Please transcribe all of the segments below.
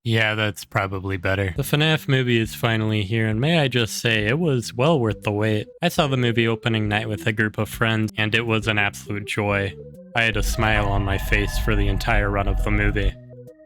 Yeah, that's probably better. The FNAF movie is finally here, and may I just say, it was well worth the wait. I saw the movie opening night with a group of friends, and it was an absolute joy. I had a smile on my face for the entire run of the movie.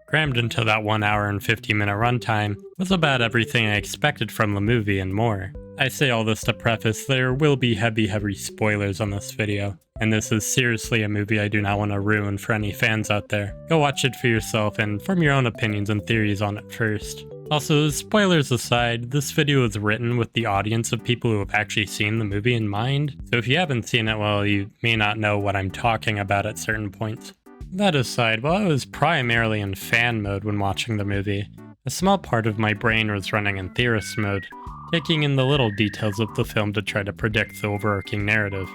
Crammed into that 1 hour and 50-minute runtime was about everything I expected from the movie and more. I say all this to preface there will be heavy spoilers on this video, and this is seriously a movie I do not want to ruin for any fans out there. Go watch it for yourself and form your own opinions and theories on it first. Also, spoilers aside, this video is written with the audience of people who have actually seen the movie in mind, so if you haven't seen it, well, you may not know what I'm talking about at certain points. That aside, while I was primarily in fan mode when watching the movie, a small part of my brain was running in theorist mode, taking in the little details of the film to try to predict the overarching narrative.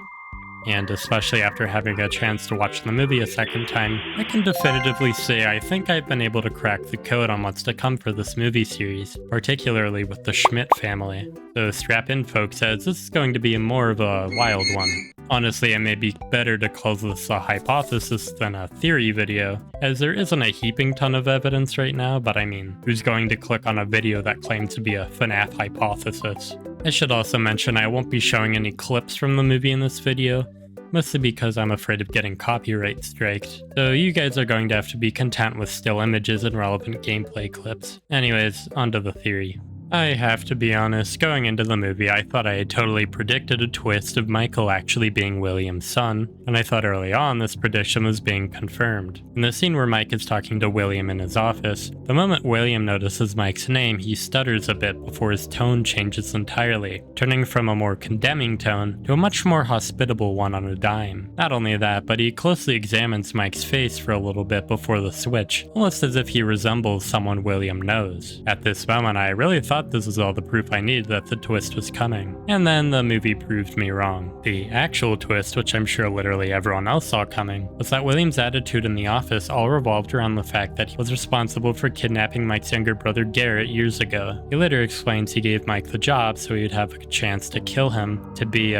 And especially after having a chance to watch the movie a second time, I can definitively say I think I've been able to crack the code on what's to come for this movie series, particularly with the Schmidt family. So strap in folks, as this is going to be more of a wild one. Honestly, it may be better to call this a hypothesis than a theory video, as there isn't a heaping ton of evidence right now, but I mean, who's going to click on a video that claims to be a FNAF hypothesis? I should also mention I won't be showing any clips from the movie in this video, mostly because I'm afraid of getting copyright striked, so you guys are going to have to be content with still images and relevant gameplay clips. Anyways, onto the theory. I have to be honest, going into the movie I thought I had totally predicted a twist of Michael actually being William's son, and I thought early on this prediction was being confirmed. In the scene where Mike is talking to William in his office, the moment William notices Mike's name, he stutters a bit before his tone changes entirely, turning from a more condemning tone to a much more hospitable one on a dime. Not only that, but he closely examines Mike's face for a little bit before the switch, almost as if he resembles someone William knows. At this moment I really thought this was all the proof I needed that the twist was coming. And then the movie proved me wrong. The actual twist, which I'm sure literally everyone else saw coming, was that William's attitude in the office all revolved around the fact that he was responsible for kidnapping Mike's younger brother Garrett years ago. He later explains he gave Mike the job so he would have a chance to kill him, to be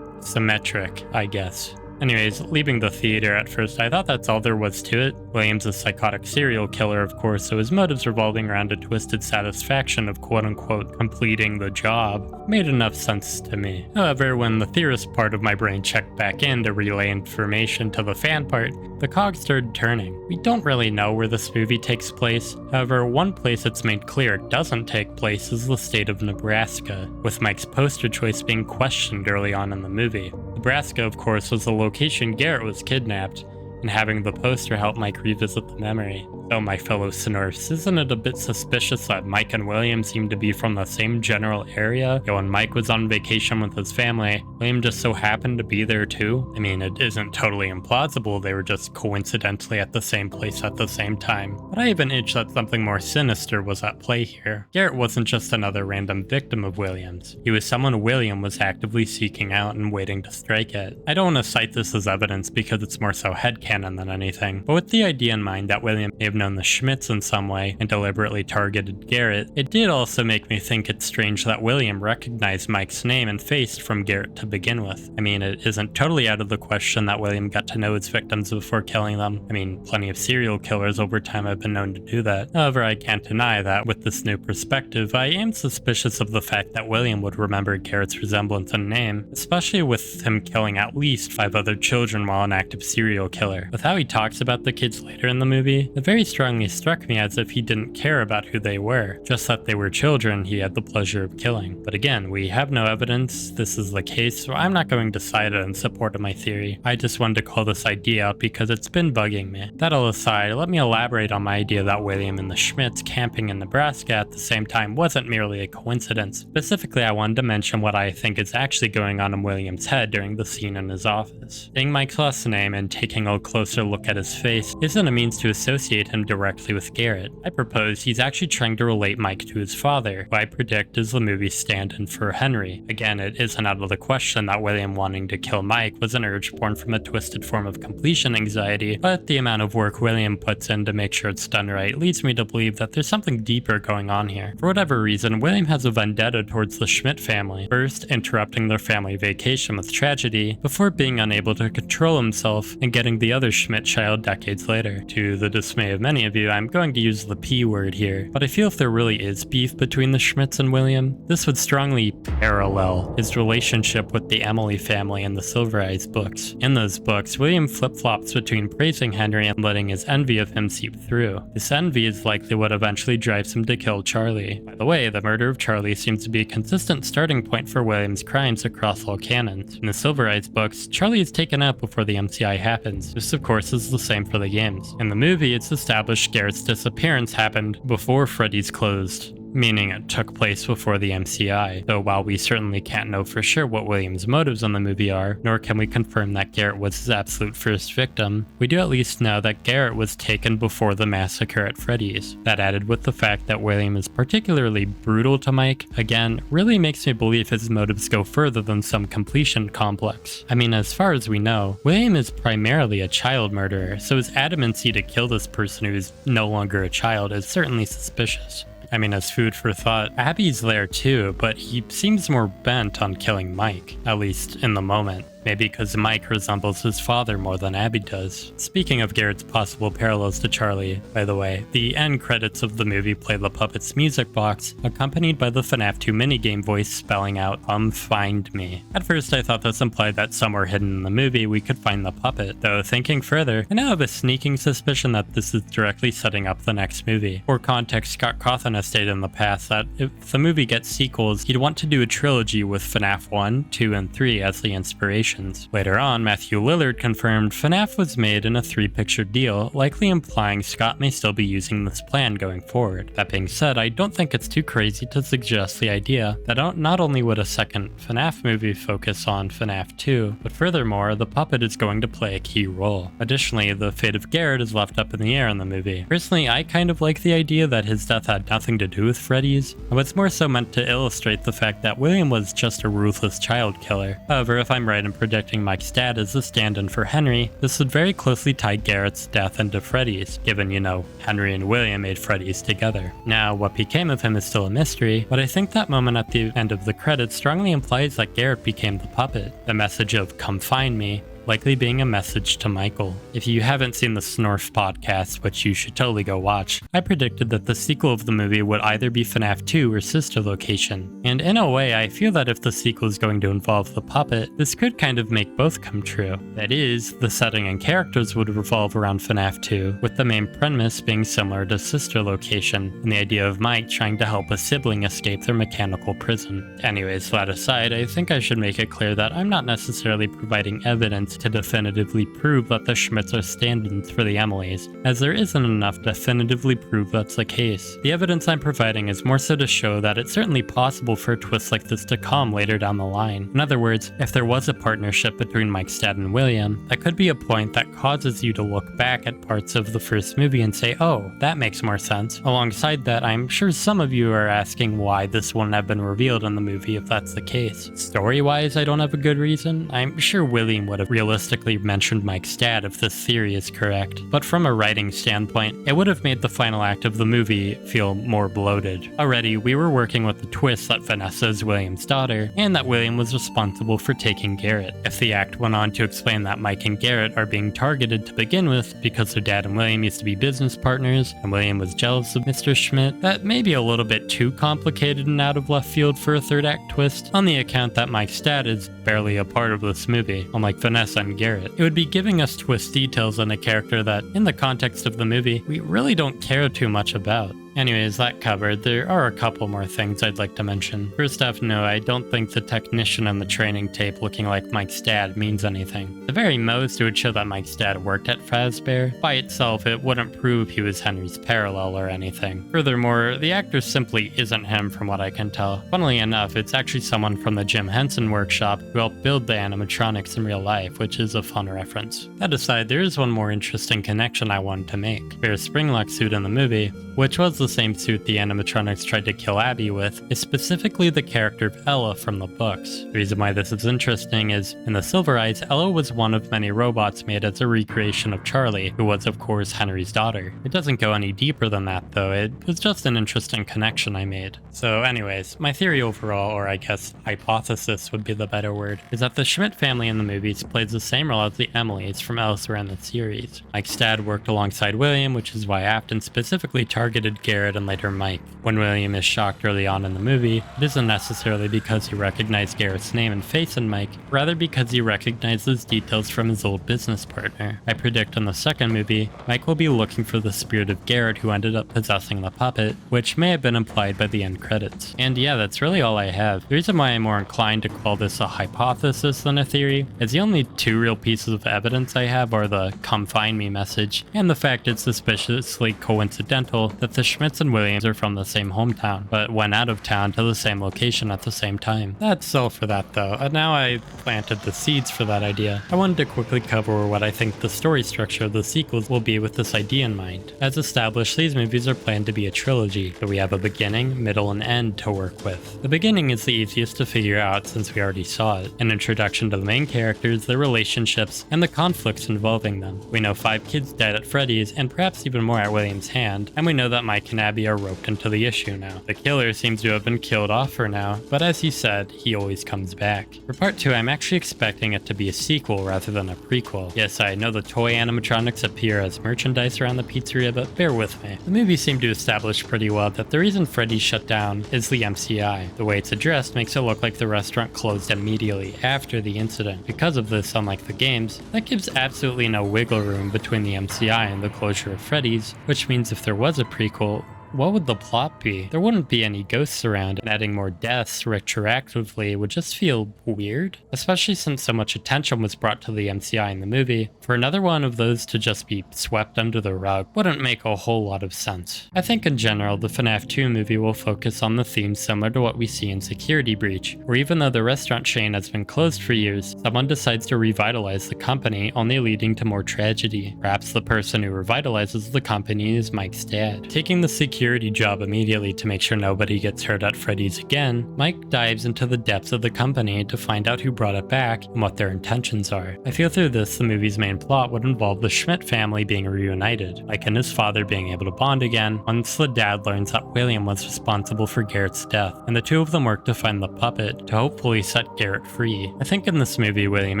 symmetric, I guess. Anyways, leaving the theater at first, I thought that's all there was to it. William's a psychotic serial killer, of course, so his motives revolving around a twisted satisfaction of quote-unquote completing the job made enough sense to me. However, when the theorist part of my brain checked back in to relay information to the fan part, the cogs started turning. We don't really know where this movie takes place. However, one place it's made clear it doesn't take place is the state of Nebraska, with Mike's poster choice being questioned early on in the movie. Nebraska, of course, was the location Garrett was kidnapped, and having the poster help Mike revisit the memory. So my fellow Snurfs, isn't it a bit suspicious that Mike and William seem to be from the same general area? When Mike was on vacation with his family, William just so happened to be there too? I mean, it isn't totally implausible they were just coincidentally at the same place at the same time. But I have an itch that something more sinister was at play here. Garrett wasn't just another random victim of William's. He was someone William was actively seeking out and waiting to strike at. I don't want to cite this as evidence because it's more so headcanon than anything, but with the idea in mind that William may have known the Schmidts in some way and deliberately targeted Garrett, it did also make me think it's strange that William recognized Mike's name and face from Garrett to begin with. I mean, it isn't totally out of the question that William got to know his victims before killing them. I mean, plenty of serial killers over time have been known to do that. However, I can't deny that with this new perspective, I am suspicious of the fact that William would remember Garrett's resemblance and name, especially with him killing at least 5 other children while an active serial killer. With how he talks about the kids later in the movie, it very strongly struck me as if he didn't care about who they were, just that they were children he had the pleasure of killing. But again, we have no evidence this is the case, so I'm not going to cite it in support of my theory. I just wanted to call this idea out because it's been bugging me. That all aside, let me elaborate on my idea that William and the Schmidts camping in Nebraska at the same time wasn't merely a coincidence. Specifically, I wanted to mention what I think is actually going on in William's head during the scene in his office. Saying Mike's last name and taking a closer look at his face isn't a means to associate him directly with Garrett. I propose he's actually trying to relate Mike to his father, who I predict is the movie's stand-in for Henry. Again, it isn't out of the question that William wanting to kill Mike was an urge born from a twisted form of completion anxiety, but the amount of work William puts in to make sure it's done right leads me to believe that there's something deeper going on here. For whatever reason, William has a vendetta towards the Schmidt family, first interrupting their family vacation with tragedy, before being unable to control himself and getting the other Schmidt child decades later. To the dismay of many of you, I'm going to use the P word here, but I feel if there really is beef between the Schmidts and William, this would strongly parallel his relationship with the Emily family in the Silver Eyes books. In those books, William flip-flops between praising Henry and letting his envy of him seep through. This envy is likely what eventually drives him to kill Charlie. By the way, the murder of Charlie seems to be a consistent starting point for William's crimes across all canons. In the Silver Eyes books, Charlie is taken out before the MCI happens. This of course is the same for the games. In the movie, it's established Garrett's disappearance happened before Freddy's closed, meaning it took place before the MCI, though while we certainly can't know for sure what William's motives in the movie are, nor can we confirm that Garrett was his absolute first victim, we do at least know that Garrett was taken before the massacre at Freddy's. That, added with the fact that William is particularly brutal to Mike, again, really makes me believe his motives go further than some completion complex. I mean, as far as we know, William is primarily a child murderer, so his adamancy to kill this person who is no longer a child is certainly suspicious. I mean, as food for thought, Abby's there too, but he seems more bent on killing Mike, at least in the moment. Maybe because Mike resembles his father more than Abby does. Speaking of Garrett's possible parallels to Charlie, by the way, the end credits of the movie play the puppet's music box, accompanied by the FNAF 2 minigame voice spelling out, find me. At first I thought this implied that somewhere hidden in the movie we could find the puppet, though thinking further, I now have a sneaking suspicion that this is directly setting up the next movie. For context, Scott Cawthon has stated in the past that if the movie gets sequels, he'd want to do a trilogy with FNAF 1, 2, and 3 as the inspiration. Later on, Matthew Lillard confirmed FNAF was made in a 3-picture deal, likely implying Scott may still be using this plan going forward. That being said, I don't think it's too crazy to suggest the idea that not only would a second FNAF movie focus on FNAF 2, but furthermore, the puppet is going to play a key role. Additionally, the fate of Garrett is left up in the air in the movie. Personally, I kind of like the idea that his death had nothing to do with Freddy's, but it's more so meant to illustrate the fact that William was just a ruthless child killer. However, if I'm right in predicting Mike's dad as the stand-in for Henry, this would very closely tie Garrett's death into Freddy's, given, Henry and William made Freddy's together. Now, what became of him is still a mystery, but I think that moment at the end of the credits strongly implies that Garrett became the puppet. The message of "come find me" likely being a message to Michael. If you haven't seen the Snorf podcast, which you should totally go watch, I predicted that the sequel of the movie would either be FNAF 2 or Sister Location. And in a way, I feel that if the sequel is going to involve the puppet, this could kind of make both come true. That is, the setting and characters would revolve around FNAF 2, with the main premise being similar to Sister Location, and the idea of Mike trying to help a sibling escape their mechanical prison. Anyways, that aside, I think I should make it clear that I'm not necessarily providing evidence to definitively prove that the Schmidts are stand-ins for the Emilys, as there isn't enough to definitively prove that's the case. The evidence I'm providing is more so to show that it's certainly possible for a twist like this to come later down the line. In other words, if there was a partnership between Mike's dad and William, that could be a point that causes you to look back at parts of the first movie and say, oh, that makes more sense. Alongside that, I'm sure some of you are asking why this wouldn't have been revealed in the movie if that's the case. Story-wise, I don't have a good reason. I'm sure William would have realistically mentioned Mike's dad if this theory is correct, but from a writing standpoint, it would have made the final act of the movie feel more bloated. Already, we were working with the twist that Vanessa is William's daughter, and that William was responsible for taking Garrett. If the act went on to explain that Mike and Garrett are being targeted to begin with because their dad and William used to be business partners, and William was jealous of Mr. Schmidt, that may be a little bit too complicated and out of left field for a third act twist, on the account that Mike's dad is barely a part of this movie, unlike Vanessa and Garrett. It would be giving us twist details on a character that, in the context of the movie, we really don't care too much about. Anyways, that covered, there are a couple more things I'd like to mention. First off, no, I don't think the technician on the training tape looking like Mike's dad means anything. At the very most, it would show that Mike's dad worked at Fazbear. By itself, it wouldn't prove he was Henry's parallel or anything. Furthermore, the actor simply isn't him from what I can tell. Funnily enough, it's actually someone from the Jim Henson workshop who helped build the animatronics in real life, which is a fun reference. That aside, there is one more interesting connection I wanted to make. Bear's Springlock suit in the movie, which was the same suit the animatronics tried to kill Abby with, is specifically the character of Ella from the books. The reason why this is interesting is, in the Silver Eyes, Ella was one of many robots made as a recreation of Charlie, who was of course Henry's daughter. It doesn't go any deeper than that though, it was just an interesting connection I made. So anyways, my theory overall, or I guess hypothesis would be the better word, is that the Schmidt family in the movies plays the same role as the Emilys from elsewhere in the series. Mike's dad worked alongside William, which is why Afton specifically targeted Garrett and later Mike. When William is shocked early on in the movie, it isn't necessarily because he recognized Garrett's name and face in Mike, rather because he recognizes details from his old business partner. I predict in the second movie, Mike will be looking for the spirit of Garrett who ended up possessing the puppet, which may have been implied by the end credits. And yeah, that's really all I have. The reason why I'm more inclined to call this a hypothesis than a theory is the only two real pieces of evidence I have are the "come find me" message and the fact it's suspiciously coincidental that the Schmidts and Williams are from the same hometown, but went out of town to the same location at the same time. That's all for that though, and now I planted the seeds for that idea. I wanted to quickly cover what I think the story structure of the sequels will be with this idea in mind. As established, these movies are planned to be a trilogy, so we have a beginning, middle, and end to work with. The beginning is the easiest to figure out since we already saw it. An introduction to the main characters, their relationships, and the conflicts involving them. We know 5 kids died at Freddy's, and perhaps even more at William's hand, and we know that Mike and Abby are roped into the issue now. The killer seems to have been killed off for now, but as he said, he always comes back. For part 2, I'm actually expecting it to be a sequel rather than a prequel. Yes, I know the toy animatronics appear as merchandise around the pizzeria, but bear with me. The movie seemed to establish pretty well that the reason Freddy shut down is the MCI. The way it's addressed makes it look like the restaurant closed immediately after the incident. Because of this, unlike the games, that gives absolutely no wiggle room between the MCI and the closure of Freddy's, which means if there was a prequel, what would the plot be? There wouldn't be any ghosts around, and adding more deaths retroactively would just feel weird, especially since so much attention was brought to the MCI in the movie. For another one of those to just be swept under the rug wouldn't make a whole lot of sense. I think in general, the FNAF 2 movie will focus on the themes similar to what we see in Security Breach, where even though the restaurant chain has been closed for years, someone decides to revitalize the company, only leading to more tragedy. Perhaps the person who revitalizes the company is Mike's dad. Taking the security job immediately to make sure nobody gets hurt at Freddy's again, Mike dives into the depths of the company to find out who brought it back and what their intentions are. I feel through this, the movie's main plot would involve the Schmidt family being reunited, Mike and his father being able to bond again once the dad learns that William was responsible for Garrett's death, and the two of them work to find the puppet to hopefully set Garrett free. I think in this movie, William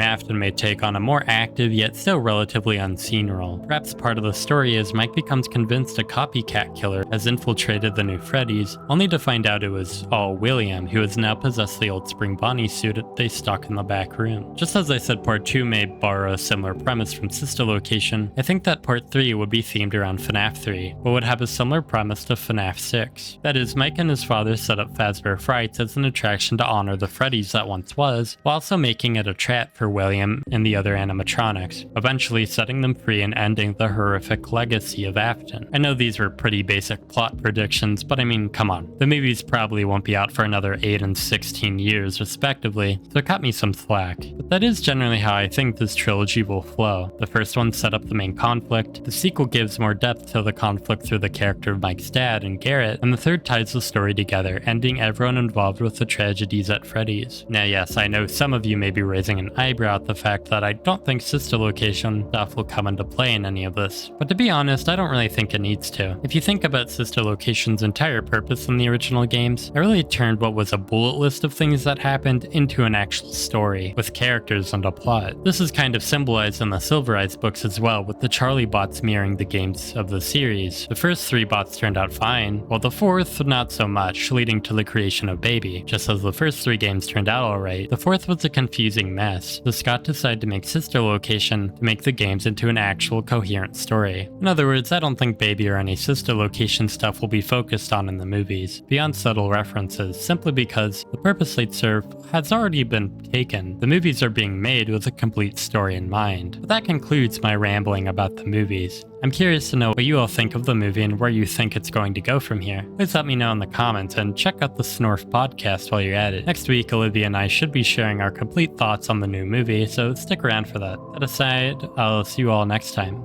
Afton may take on a more active yet still relatively unseen role. Perhaps part of the story is Mike becomes convinced a copycat killer has infiltrated the new Freddy's, only to find out it was all William, who has now possessed the old Spring Bonnie suit they stuck in the back room. Just as I said part 2 may borrow a similar premise from Sister Location, I think that part 3 would be themed around FNAF 3, but would have a similar premise to FNAF 6. That is, Mike and his father set up Fazbear Frights as an attraction to honor the Freddy's that once was, while also making it a trap for William and the other animatronics, eventually setting them free and ending the horrific legacy of Afton. I know these were pretty basic plot predictions, but I mean, come on. The movies probably won't be out for another 8 and 16 years respectively, so cut me some slack. But that is generally how I think this trilogy will flow. The first one set up the main conflict, the sequel gives more depth to the conflict through the character of Mike's dad and Garrett, and the third ties the story together, ending everyone involved with the tragedies at Freddy's. Now yes, I know some of you may be raising an eyebrow at the fact that I don't think Sister Location stuff will come into play in any of this, but to be honest, I don't really think it needs to. If you think about Sister Location's entire purpose in the original games, it really turned what was a bullet list of things that happened into an actual story, with characters and a plot. This is kind of symbolized in the Silver Eyes books as well, with the Charlie bots mirroring the games of the series. The first 3 bots turned out fine, while the 4th not so much, leading to the creation of Baby. Just as the first 3 games turned out alright, the 4th was a confusing mess, so Scott decided to make Sister Location to make the games into an actual coherent story. In other words, I don't think Baby or any Sister Location stuff stuff will be focused on in the movies, beyond subtle references, simply because the purpose they'd serve has already been taken. The movies are being made with a complete story in mind. But that concludes my rambling about the movies. I'm curious to know what you all think of the movie and where you think it's going to go from here. Please let me know in the comments, and check out the Snorf podcast while you're at it. Next week, Olivia and I should be sharing our complete thoughts on the new movie, so stick around for that. That aside, I'll see you all next time.